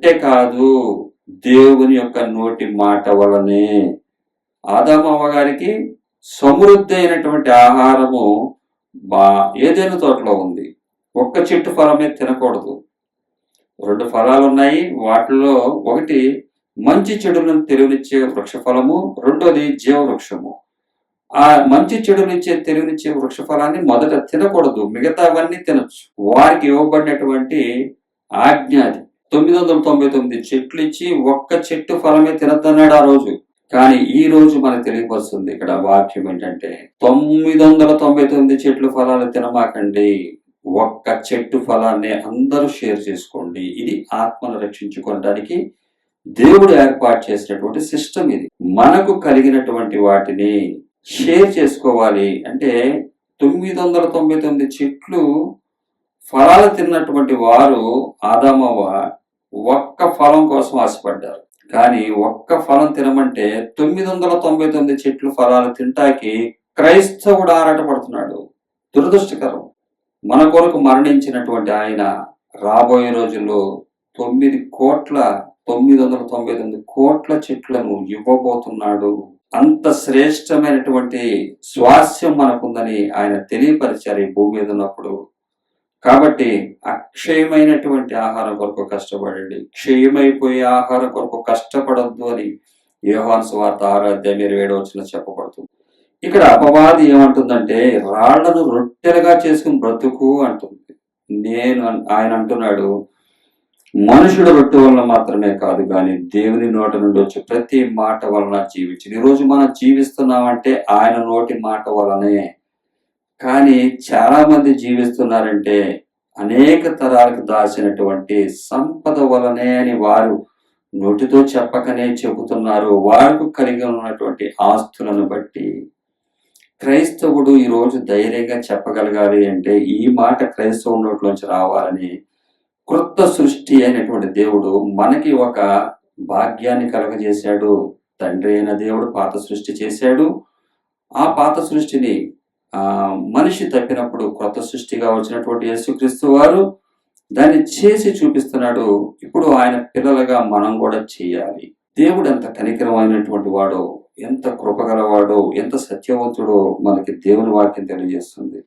రొట్టె కాదు, దేవుని యొక్క నోటి మాట వలనే. ఆదాము అవ్వ గారికి సమృద్ధి అయినటువంటి ఆహారము ఏదైనా తోటలో ఉంది. ఒక్క చెట్టు ఫలమే తినకూడదు. 2 ఫలాలు ఉన్నాయి. వాటిలో ఒకటి మంచి చెడులను తెలివినిచ్చే వృక్ష ఫలము, రెండోది జీవవృక్షము. ఆ మంచి చెడునిచ్చే తెలివినిచ్చే వృక్ష ఫలాన్ని మొదట తినకూడదు, మిగతావన్నీ తినొచ్చు. వారికి ఇవ్వబడినటువంటి ఆజ్ఞ అది. 999 చెట్లు ఇచ్చి ఒక్క చెట్టు ఫలమే తినద్దన్నాడు ఆ రోజు. కానీ ఈ రోజు మనకు తెలియపరుస్తుంది ఇక్కడ వాక్యం ఏంటంటే 999 చెట్లు ఫలాలు తినమాకండి, ఒక్క చెట్టు ఫలాన్ని అందరూ షేర్ చేసుకోండి. ఇది ఆత్మను రక్షించుకోవడానికి దేవుడు ఏర్పాటు చేసినటువంటి సిస్టమ్ ఇది. మనకు కలిగినటువంటి వాటిని షేర్ చేసుకోవాలి. అంటే 999 చెట్లు ఫలాలు తిన్నటువంటి వారు ఆదామవ్వ ఒక్క ఫలం కోసం ఆశపడ్డారు. కానీ ఒక్క ఫలం తినమంటే 999 చెట్లు ఫలాలు తింటాకి క్రైస్తవుడు ఆరాటపడుతున్నాడు. దురదృష్టకరం. మన కొరకు మరణించినటువంటి ఆయన రాబోయే రోజుల్లో 999 కోట్ల చెట్లను ఇవ్వబోతున్నాడు. అంత శ్రేష్టమైనటువంటి స్వాస్థ్యం మనకుందని ఆయన తెలియపరిచారు ఈ భూమి మీద ఉన్నప్పుడు. కాబట్టి అక్షయమైనటువంటి ఆహారం కొరకు కష్టపడండి, క్షయమైపోయే ఆహారం కొరకు కష్టపడద్దు అని యోహాను సువార్త 6:27 చెప్పబడుతుంది. ఇక్కడ అపవాది ఏమంటుందంటే రాళ్లను రొట్టెలుగా చేసుకుని బ్రతుకు అంటుంది. ఆయన అంటున్నాడు, మనుషుడు రొట్టె వలన మాత్రమే కాదు కానీ దేవుని నోట నుండి వచ్చే ప్రతి మాట వలన జీవించింది. ఈరోజు మనం జీవిస్తున్నామంటే ఆయన నోటి మాట వలనే. కానీ చాలా మంది జీవిస్తున్నారంటే అనేక తరాలకు దాచినటువంటి సంపద వలనే అని వారు నోటితో చెప్పకనే చెబుతున్నారు. వారికి కలిగి ఉన్నటువంటి ఆస్తులను బట్టి. క్రైస్తవుడు ఈరోజు ధైర్యంగా చెప్పగలగాలి అంటే ఈ మాట క్రైస్తవు నోట్లోంచి రావాలని క్రొత్త సృష్టి అయినటువంటి దేవుడు మనకి ఒక భాగ్యాన్ని కలగజేశాడు. తండ్రి అయిన దేవుడు పాత సృష్టి చేశాడు. ఆ పాత సృష్టిని మనిషి తప్పినప్పుడు క్రొత్త సృష్టిగా వచ్చినటువంటి యేసుక్రీస్తు వారు దాన్ని చేసి చూపిస్తున్నాడు. ఇప్పుడు ఆయన పిల్లలుగా మనం కూడా చేయాలి. దేవుడు ఎంత కనికరమైనటువంటి వాడో, ఎంత కృపగలవాడో, ఎంత సత్యవంతుడో మనకి దేవుని వాక్యం తెలియజేస్తుంది.